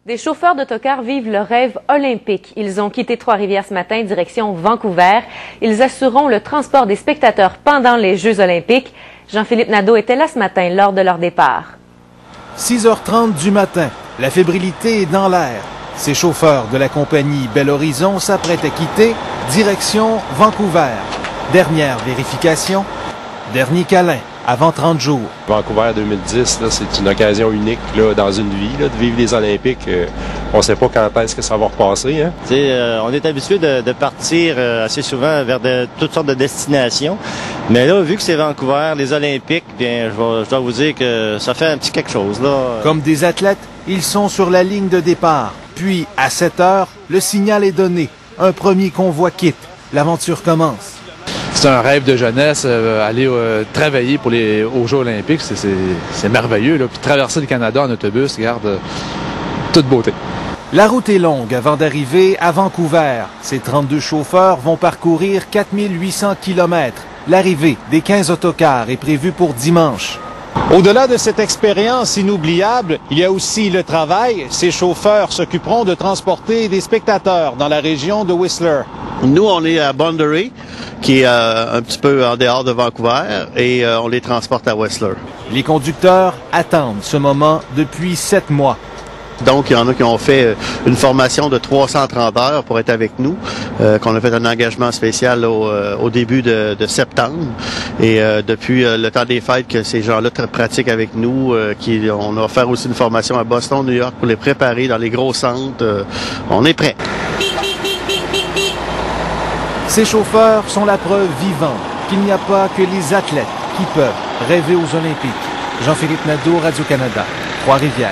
Des chauffeurs d'autocar vivent le rêve olympique. Ils ont quitté Trois-Rivières ce matin, direction Vancouver. Ils assureront le transport des spectateurs pendant les Jeux olympiques. Jean-Philippe Nadeau était là ce matin lors de leur départ. 6h30 du matin, la fébrilité est dans l'air. Ces chauffeurs de la compagnie Bel Horizon s'apprêtent à quitter, direction Vancouver. Dernière vérification, dernier câlin avant 30 jours. Vancouver 2010, c'est une occasion unique là, dans une vie, là, de vivre les Olympiques. On ne sait pas quand est-ce que ça va repasser. Hein? On est habitué de partir assez souvent vers toutes sortes de destinations. Mais là, vu que c'est Vancouver, les Olympiques, bien, je dois vous dire que ça fait un petit quelque chose. Là. Comme des athlètes, ils sont sur la ligne de départ. Puis, à 7 heures, le signal est donné. Un premier convoi quitte. L'aventure commence. C'est un rêve de jeunesse, aller travailler pour aux Jeux olympiques, c'est merveilleux. Là. Puis traverser le Canada en autobus, regarde, toute beauté. La route est longue avant d'arriver à Vancouver. Ces 32 chauffeurs vont parcourir 4800 km. L'arrivée des 15 autocars est prévue pour dimanche. Au-delà de cette expérience inoubliable, il y a aussi le travail. Ces chauffeurs s'occuperont de transporter des spectateurs dans la région de Whistler. Nous, on est à Boundary, qui est un petit peu en dehors de Vancouver, et on les transporte à Whistler. Les conducteurs attendent ce moment depuis 7 mois. Donc, il y en a qui ont fait une formation de 330 heures pour être avec nous, qu'on a fait un engagement spécial au début de septembre. Et depuis le temps des fêtes que ces gens-là pratiquent avec nous, on a offert aussi une formation à Boston, New York, pour les préparer dans les gros centres. On est prêts. Ces chauffeurs sont la preuve vivante qu'il n'y a pas que les athlètes qui peuvent rêver aux Olympiques. Jean-Philippe Nadeau, Radio-Canada, Trois-Rivières.